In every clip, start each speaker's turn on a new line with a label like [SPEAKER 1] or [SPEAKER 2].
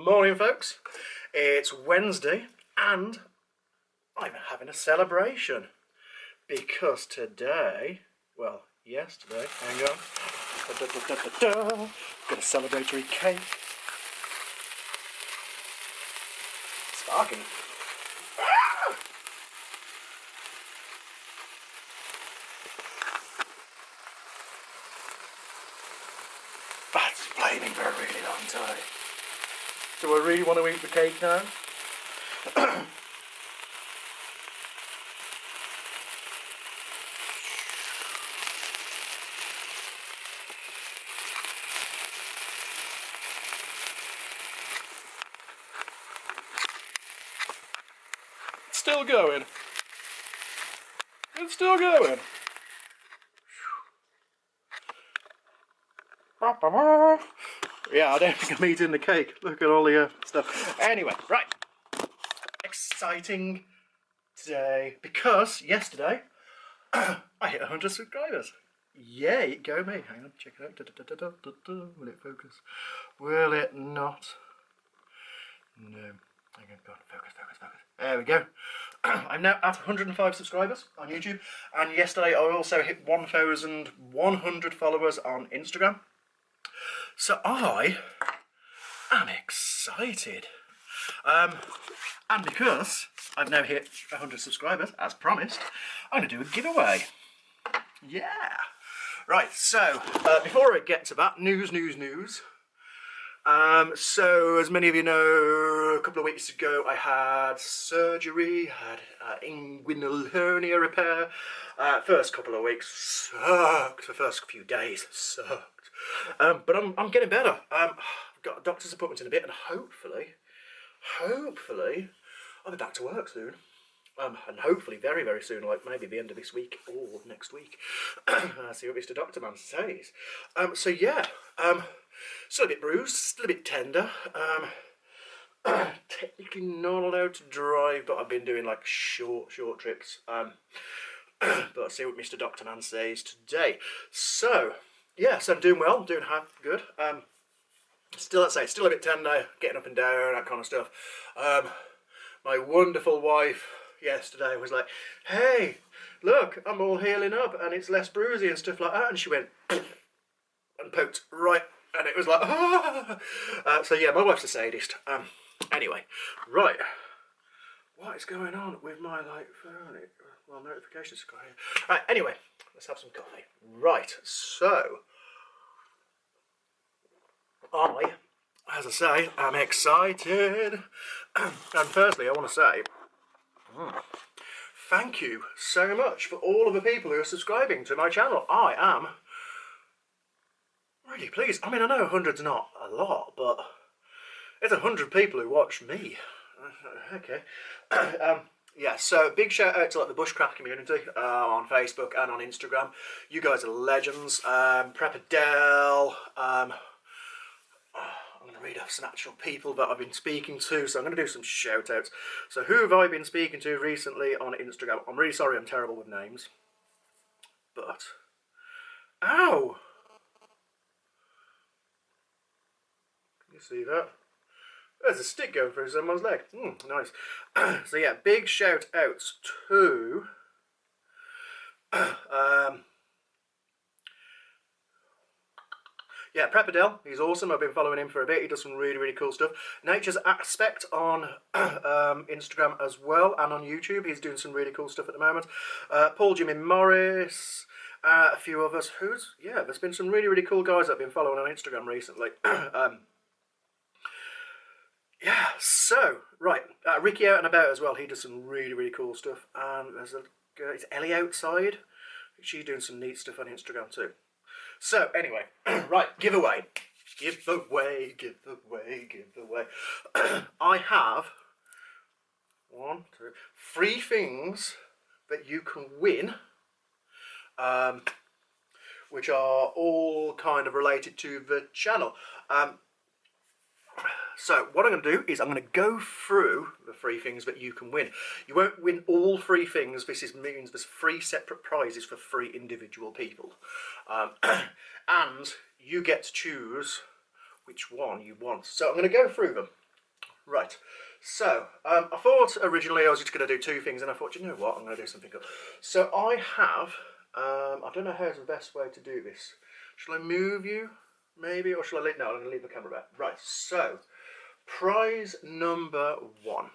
[SPEAKER 1] Morning, folks. It's Wednesday and I'm having a celebration because today, well, yesterday, hang on, got a celebratory cake. Sparking. That's flaming for a really long time. Do I really want to eat the cake now? It's still going. It's still going. Yeah, I don't think I'm eating the cake. Look at all the stuff. Anyway, right. Exciting today because yesterday I hit 100 subscribers. Yay, go me. Hang on, check it out. Will it focus? Will it not? No. Hang on, go on, focus. There we go. I'm now at 105 subscribers on YouTube, and yesterday I also hit 1,100 followers on Instagram. So I am excited. And because I've now hit 100 subscribers, as promised, I'm going to do a giveaway. Yeah. Right, so before I get to that, news. So as many of you know, a couple of weeks ago I had surgery, had inguinal hernia repair. First couple of weeks sucked, the first few days sucked. But I'm getting better. I've got a doctor's appointment in a bit, and hopefully I'll be back to work soon. And hopefully very, very soon, like maybe the end of this week or next week. See what Mr. Doctor Man says. So yeah, still a bit bruised, still a bit tender. Technically not allowed to drive, but I've been doing like short trips. But I'll see what Mr. Doctor Man says today. So yeah, so I'm doing well, I'm doing good. Still, let's say, still a bit tender, getting up and down, that kind of stuff. My wonderful wife yesterday was like, hey, look, I'm all healing up and it's less bruisey and stuff like that. And she went and poked right, and it was like, ah. So yeah, my wife's a sadist. Anyway, right, what is going on with my phone? Well, notifications got here. Right, anyway, let's have some coffee. Right, so as I say, I'm excited. And firstly, I want to say thank you so much for all of the people who are subscribing to my channel. I am really pleased. I mean, I know 100's not a lot, but it's 100 people who watch me. Okay. Yeah, so big shout out to the bushcraft community on Facebook and on Instagram. You guys are legends. Preppadell, I'm going to read off some actual people that I've been speaking to, so I'm going to do some shout outs. So who have I been speaking to recently on Instagram? I'm really sorry, I'm terrible with names. But, ow! Can you see that? There's a stick going through someone's leg. Nice. So yeah, big shout outs to yeah, Preppadell, he's awesome. I've been following him for a bit. He does some really cool stuff. Nature's Aspect on Instagram as well, and on YouTube. He's doing some really cool stuff at the moment. Paul Jimmy Morris, a few of us. Yeah, there's been some really cool guys that I've been following on Instagram recently. Yeah, so, right, Ricky Out and About as well. He does some really cool stuff. And there's it's Ellie Outside. She's doing some neat stuff on Instagram too. So, anyway, right, giveaway. I have 3 things that you can win, which are all kind of related to the channel. So what I'm going to do is I'm going to go through the 3 things that you can win. You won't win all 3 things. This means there's 3 separate prizes for 3 individual people. And you get to choose which one you want. So I'm going to go through them. Right, so I thought originally I was just going to do two things, and I thought, you know what, I'm going to do something cool. So I have, I don't know how's the best way to do this. Shall I move you, maybe, or shall I leave? No, I'm going to leave the camera back. Right, so prize number one.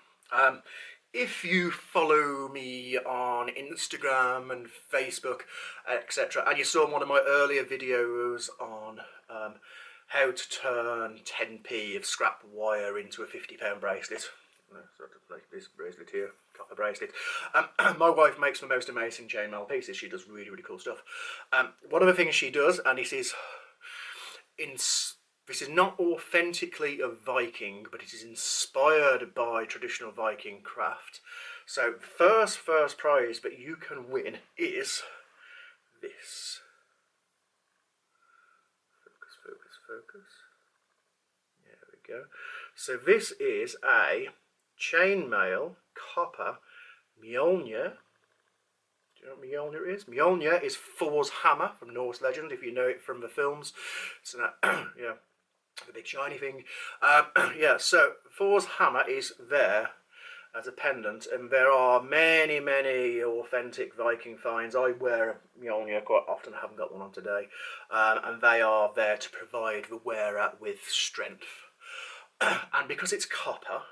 [SPEAKER 1] If you follow me on Instagram and Facebook, etc., and you saw one of my earlier videos on how to turn 10p of scrap wire into a £50 bracelet, sort of like this bracelet here, copper bracelet. My wife makes the most amazing chainmail pieces. She does really, really cool stuff. One of the things she does, and this is not authentically a Viking, but it is inspired by traditional Viking craft. So first prize that you can win is this. Focus. There we go. So this is a chainmail copper Mjolnir. Do you know what Mjolnir is? Mjolnir is Thor's hammer from Norse legend, if you know it from the films. It's an, yeah, the big shiny thing. Yeah, so Thor's hammer is there as a pendant, and there are many authentic Viking finds. I wear a Mjolnir quite often, I haven't got one on today, and they are there to provide the wearer with strength. And because it's copper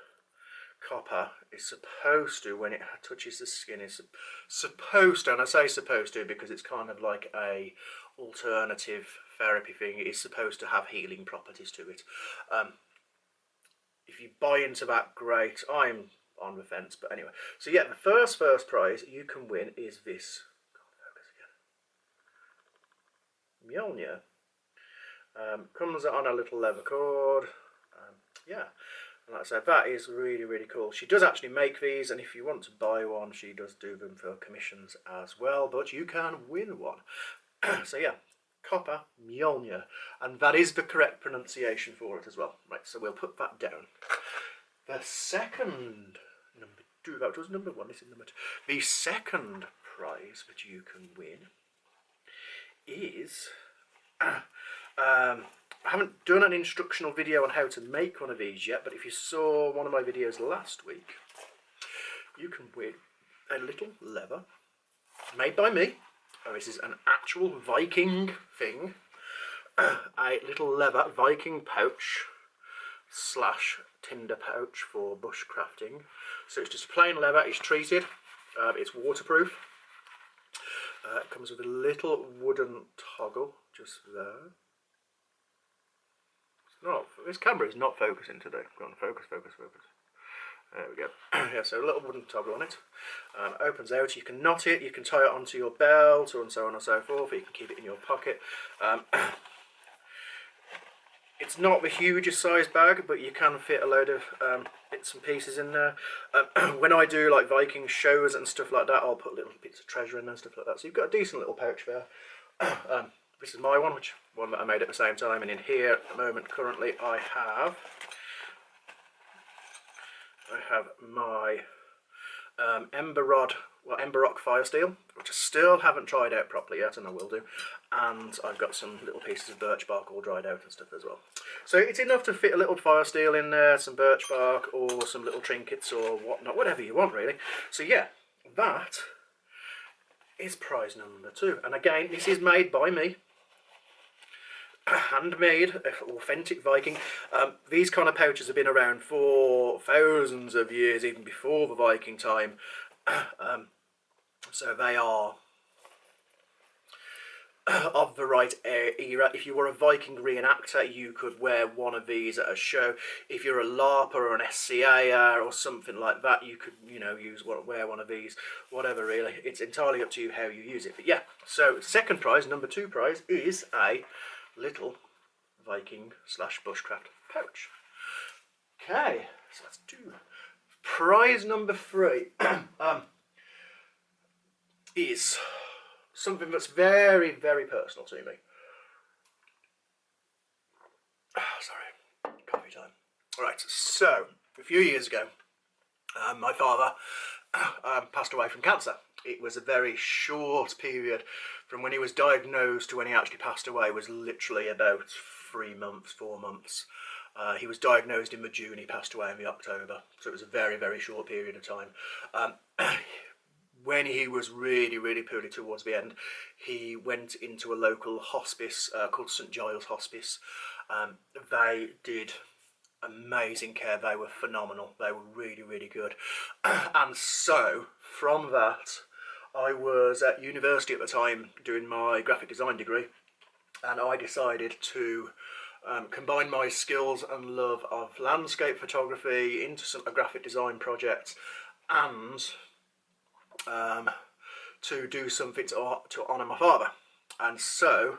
[SPEAKER 1] is supposed to, when it touches the skin, is supposed to, and I say supposed to because it's kind of like a alternative therapy thing, it is supposed to have healing properties to it. If you buy into that, great. I'm on the fence, but anyway. So yeah, the first prize you can win is this. Mjolnir. Comes on a little leather cord. Yeah, and like I said, that is really cool. She does actually make these, and if you want to buy one, she does do them for commissions as well, but you can win one. So yeah, copper Mjolnir, and that is the correct pronunciation for it as well. Right, so we'll put that down. The second, number two, that was number one, this is number two. The second prize that you can win is, I haven't done an instructional video on how to make one of these yet, but if you saw one of my videos last week, you can win a little leather made by me. Oh, this is an actual Viking thing. A little leather Viking pouch / tinder pouch for bushcrafting. So it's just plain leather, it's treated, it's waterproof. It comes with a little wooden toggle just there. This camera is not focusing today. Go on, focus. There we go. Yeah, so a little wooden toggle on it. Opens out, you can knot it, you can tie it onto your belt, and so on and so forth, you can keep it in your pocket. It's not the hugest size bag, but you can fit a load of bits and pieces in there. When I do like Viking shows and stuff like that, I'll put little bits of treasure in there and stuff like that. So you've got a decent little pouch there. This is my one, one that I made at the same time, and in here at the moment currently I have my ember rock fire steel, which I still haven't tried out properly yet, and I will do. And I've got some little pieces of birch bark all dried out and stuff as well. So it's enough to fit a little fire steel in there, some birch bark, or some little trinkets or whatnot, whatever you want really. So yeah, that is prize number two. And again, this is made by me. Handmade, authentic Viking. These kind of pouches have been around for thousands of years, even before the Viking time. So they are of the right era. If you were a Viking reenactor, you could wear one of these at a show. If you're a LARPer or an SCAer or something like that, you could, wear one of these, whatever really. It's entirely up to you how you use it. But yeah, so second prize, number two prize, is a little Viking / bushcraft pouch. Okay, so let's do prize number three. Is something that's very personal to me. Sorry, coffee time. Alright, so a few years ago my father passed away from cancer. It was a very short period from when he was diagnosed to when he actually passed away, was literally about 3 months, 4 months. He was diagnosed in the June, he passed away in the October, so it was a very, very short period of time. When he was really, really poorly towards the end, he went into a local hospice called St Giles Hospice. They did amazing care, they were phenomenal, they were really, really good. And so, from that, I was at university at the time doing my graphic design degree, and I decided to combine my skills and love of landscape photography into a graphic design project, and to do something to honour my father, and to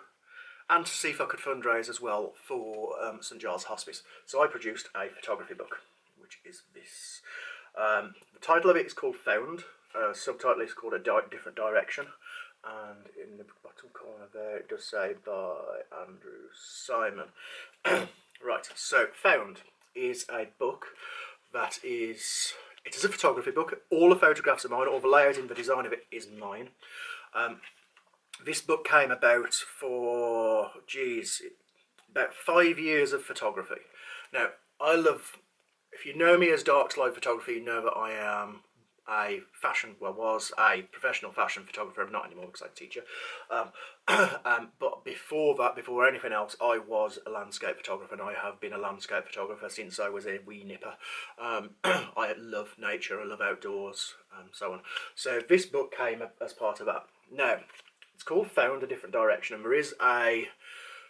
[SPEAKER 1] see if I could fundraise as well for St Giles Hospice. So I produced a photography book, which is this. The title of it is called Found. Subtitle is called A Different Direction, and in the bottom corner there it does say by Andrew Simon. Right, so Found is a book that is... It is a photography book. All the photographs are mine, all the layout and the design of it is mine. This book came about for, about 5 years of photography. Now, I love, if you know me as Dark Slide Photography, you know that I am was a professional fashion photographer. I'm not anymore because I'm a teacher. But before that, before anything else, I was a landscape photographer, and I have been a landscape photographer since I was a wee nipper. I love nature, I love outdoors, and so on. So this book came as part of that. Now, it's called Found, A Different Direction, and there is a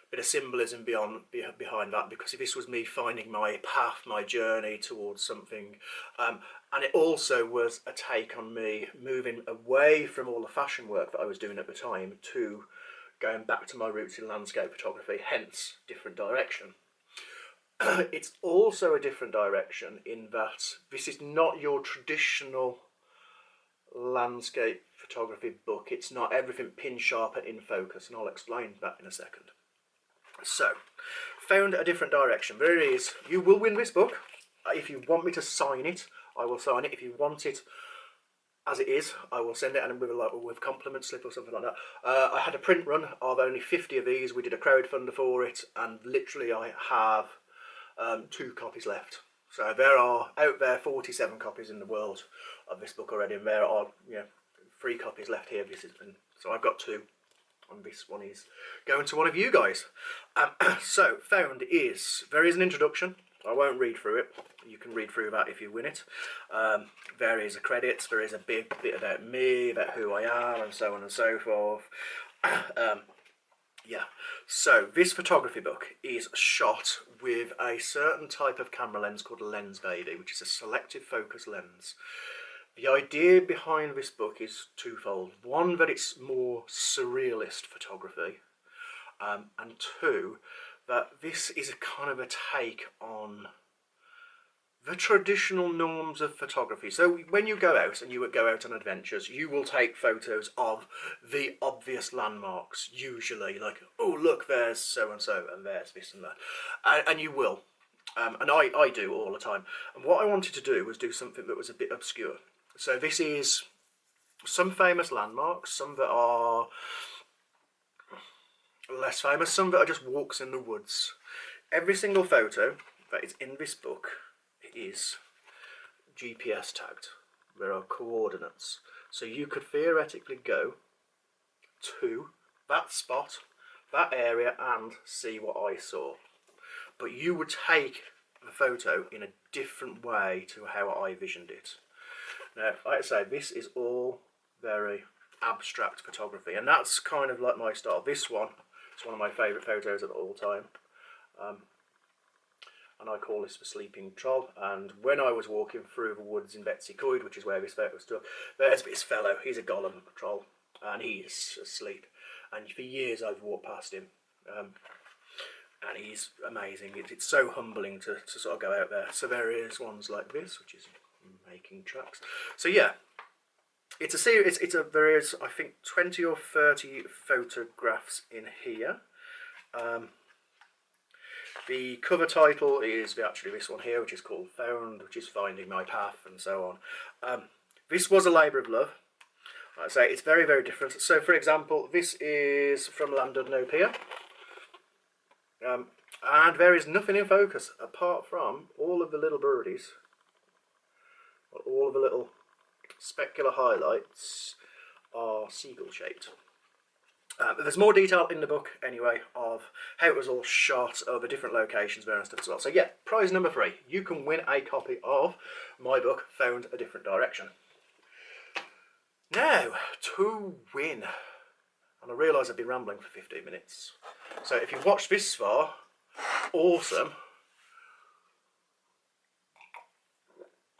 [SPEAKER 1] bit of symbolism behind that, because this was me finding my path, my journey towards something, and it also was a take on me moving away from all the fashion work that I was doing at the time to going back to my roots in landscape photography, hence Different Direction. It's also a different direction in that this is not your traditional landscape photography book. It's not everything pin sharp and in focus, and I'll explain that in a second. So, Found, A Different Direction. There it is. You will win this book. If you want me to sign it, I will sign it. If you want it as it is, I will send it, and with compliment slip or something like that. I had a print run of only 50 of these. We did a crowdfunder for it, and literally I have 2 copies left. So there are out there 47 copies in the world of this book already, and there are 3 copies left here. So I've got 2. And this one is going to one of you guys. So, Found is, there is an introduction. I won't read through it. You can read through that if you win it. There is a credits. There is a big bit about me, about who I am, and so on and so forth. Yeah. So, this photography book is shot with a certain type of camera lens called a lens baby, which is a selective focus lens. The idea behind this book is twofold. One, that it's more surrealist photography, and 2, that this is a kind of a take on the traditional norms of photography. So when you go out and you go out on adventures, you will take photos of the obvious landmarks, usually, like, oh look, there's so-and-so, and there's this and that, and you will. And I do all the time. And what I wanted to do was do something that was a bit obscure. So this is some famous landmarks, some that are less famous, some that are just walks in the woods. Every single photo that is in this book is GPS tagged. There are coordinates. So you could theoretically go to that spot, that area, and see what I saw. But you would take the photo in a different way to how I visioned it. Now, like I say, this is all very abstract photography, and that's kind of like my style. This one is one of my favourite photos of all time, and I call this the Sleeping Troll. And when I was walking through the woods in Betsy Coed, which is where this photo was took, there's this fellow. He's a golem troll, and he's asleep. And for years I've walked past him, and he's amazing. It's so humbling to sort of go out there. So there is ones like this, which is making tracks. So yeah, it's a series. There is, I think, 20 or 30 photographs in here. The cover title is actually this one here, which is called Found, which is Finding My Path, and so on. This was a labour of love. Like I say, it's very, very different. So, for example, this is from Llandudno Pier. And there is nothing in focus apart from all of the little birdies, all of the little specular highlights are seagull shaped. But there's more detail in the book anyway of how it was all shot over different locations there and stuff as well. So yeah, prize number 3. You can win a copy of my book, Found a Different Direction. Now, to win. And I realise I've been rambling for 15 minutes. So if you've watched this far, awesome.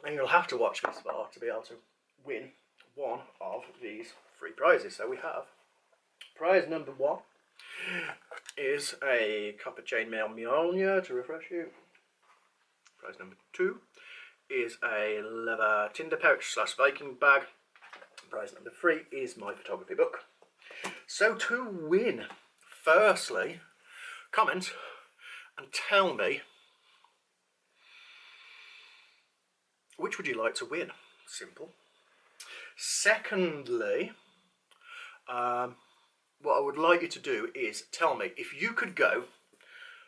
[SPEAKER 1] And you'll have to watch this far to be able to win one of these 3 prizes. So we have prize number 1 is a copper chainmail Mjolnir, to refresh you. Prize number 2 is a leather tinder pouch / Viking bag. Prize number 3 is my photography book. So to win, firstly, comment and tell me which would you like to win. Simple. Secondly, what I would like you to do is tell me if you could go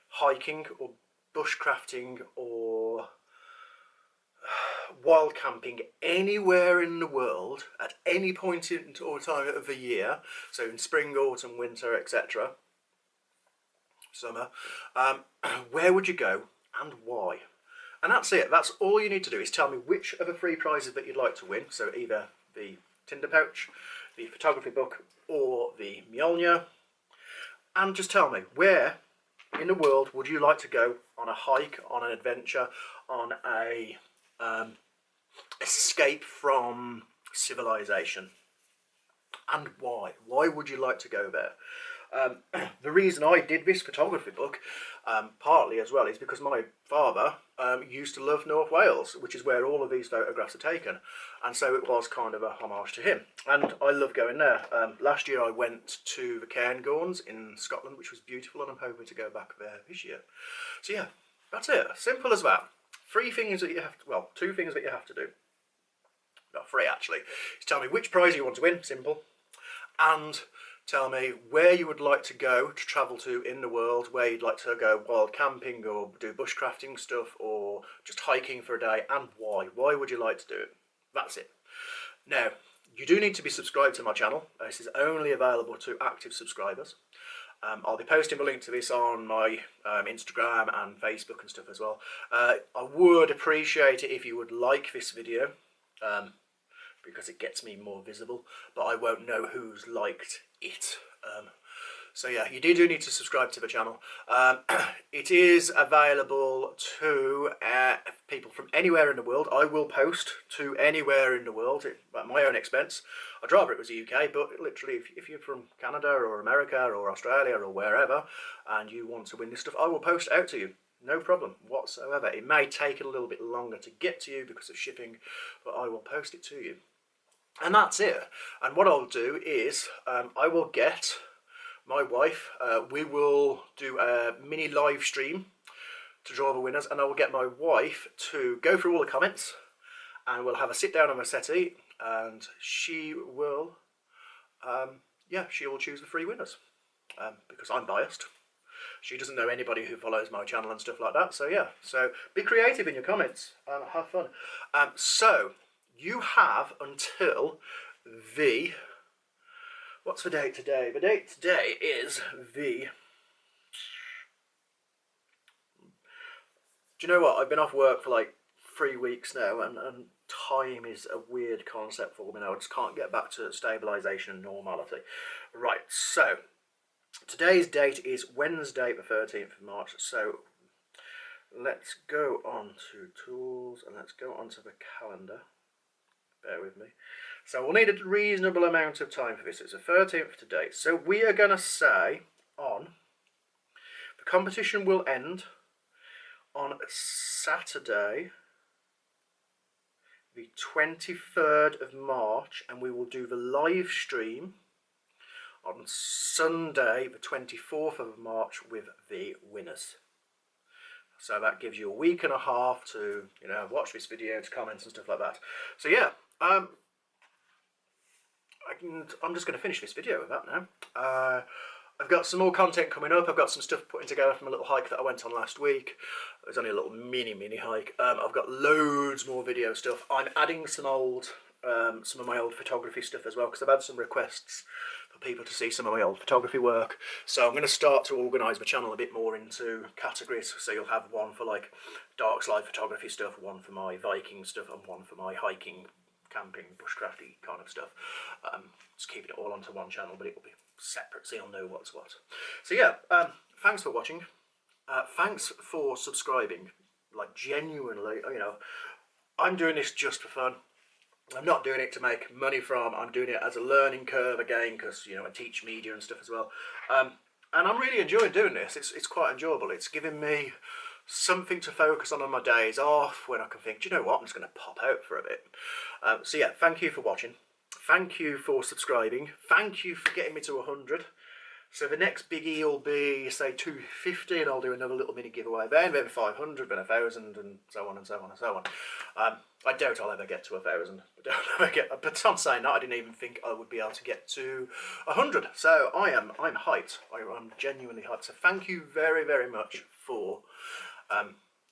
[SPEAKER 1] hiking or bushcrafting or wild camping anywhere in the world at any point in or time of the year, so in spring, autumn, winter, etc., summer, where would you go and why? And that's it. That's all you need to do is tell me which of the 3 prizes that you'd like to win, so either the tinder pouch, the photography book, or the Mjolnir, and just tell me where in the world would you like to go on a hike, on an adventure, on a escape from civilization, and why? Why would you like to go there? The reason I did this photography book, partly as well, is because my father used to love North Wales, which is where all of these photographs are taken, and so it was kind of a homage to him, and I love going there. Last year I went to the Cairngorms in Scotland, which was beautiful, and I'm hoping to go back there this year. So yeah, that's it, simple as that. 3 things that you have to, well, 2 things that you have to do, not 3 actually, is tell me which prize you want to win, simple, and tell me where you would like to go to travel to in the world, where you'd like to go wild camping or do bushcrafting stuff or just hiking for a day, and why. Why would you like to do it? That's it. Now, you do need to be subscribed to my channel. This is only available to active subscribers. I'll be posting a link to this on my Instagram and Facebook and stuff as well. I would appreciate it if you would like this video, because it gets me more visible, but I won't know who's liked it. So yeah, you do need to subscribe to the channel. It is available to people from anywhere in the world. I will post to anywhere in the world at my own expense. I'd rather it was the UK, but literally if you're from Canada or America or Australia or wherever and you want to win this stuff, I will post it out to you. No problem whatsoever. It may take a little bit longer to get to you because of shipping, but I will post it to you. And that's it. And what I'll do is I will get my wife, we will do a mini live stream to draw the winners, and I will get my wife to go through all the comments, and we'll have a sit down on a settee, and she will she will choose the 3 winners, because I'm biased. She doesn't know anybody who follows my channel and stuff like that, so yeah, so be creative in your comments, have fun. So you have until the, what's the date today? The date today is the, do you know what, I've been off work for like 3 weeks now, and time is a weird concept for me now. I just can't get back to stabilisation and normality. Right, so today's date is Wednesday the 13th of March, so let's go on to tools and let's go on to the calendar. Bear with me. So we'll need a reasonable amount of time for this. It's the 13th today. So we are going to say on, the competition will end on Saturday the 23rd of March, and we will do the live stream on Sunday the 24th of March with the winners. So that gives you a week and a half to, you know, watch this video, to comments and stuff like that. So yeah, I'm just going to finish this video with that now. I've got some more content coming up. I've got some stuff putting together from a little hike that I went on last week. It was only a little mini hike. I've got loads more video stuff. I'm adding some of my old photography stuff as well, because I've had some requests for people to see some of my old photography work. So I'm going to start to organise my channel a bit more into categories. So you'll have one for like dark slide photography stuff, one for my Viking stuff, and one for my hiking, camping, bushcrafty kind of stuff. Just keeping it all onto one channel, but it will be separate, so you'll know what's what. So yeah, thanks for watching. Thanks for subscribing. Like, genuinely, you know, I'm doing this just for fun. I'm not doing it to make money from. I'm doing it as a learning curve again, because, you know, I teach media and stuff as well. And I'm really enjoying doing this. It's quite enjoyable. It's giving me something to focus on my days off, when I can think, do you know what, I'm just going to pop out for a bit. So yeah, thank you for watching. Thank you for subscribing. Thank you for getting me to 100. So the next biggie will be, say, 250, and I'll do another little mini giveaway then 500, then 1,000, and so on and so on and so on. I doubt I'll ever get to 1,000. But on saying that, I didn't even think I would be able to get to 100. So I'm hyped. I'm genuinely hyped. So thank you very, very much for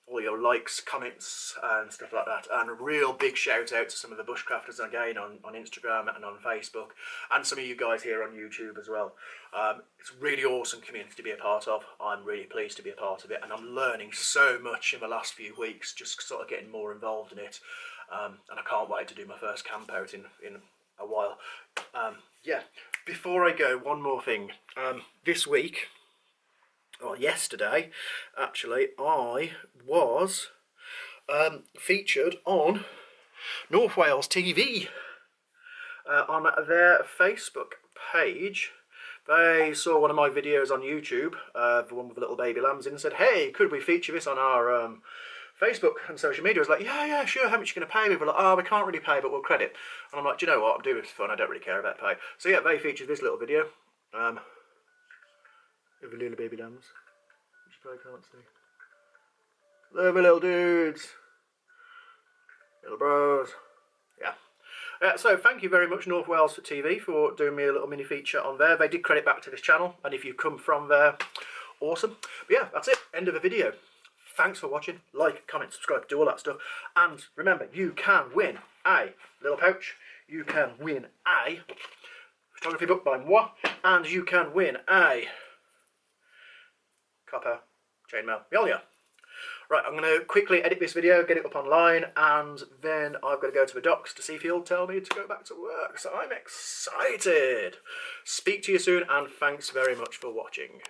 [SPEAKER 1] all your likes, comments and stuff like that, and a real big shout out to some of the bushcrafters again on Instagram and on Facebook, and some of you guys here on YouTube as well. It's a really awesome community to be a part of. I'm really pleased to be a part of it, and I'm learning so much in the last few weeks, just sort of getting more involved in it, and I can't wait to do my first camp out in a while. Yeah, before I go, one more thing. This week, or yesterday actually, I was featured on North Wales TV on their Facebook page. They saw one of my videos on YouTube, the one with the little baby lambs in, and said, hey, could we feature this on our Facebook and social media? I was like, yeah, sure, how much are you going to pay me? We're like, oh, we can't really pay, but we'll credit. And I'm like, do you know what, I'm doing this for fun, I don't really care about pay. So yeah, they featured this little video. Of the little baby lambs, which you probably can't see. They're the little dudes, little bros. Yeah. So thank you very much, North Wales for TV, for doing me a little mini feature on there. They did credit back to this channel, and if you come from there, awesome. But yeah, that's it. End of the video. Thanks for watching. Like, comment, subscribe, do all that stuff. And remember, you can win a little pouch. You can win a photography book by moi, and you can win a copper chainmail Mjolnir. Right, I'm going to quickly edit this video, get it up online, and then I've got to go to the docks to see if he'll tell me to go back to work. So I'm excited. Speak to you soon, and thanks very much for watching.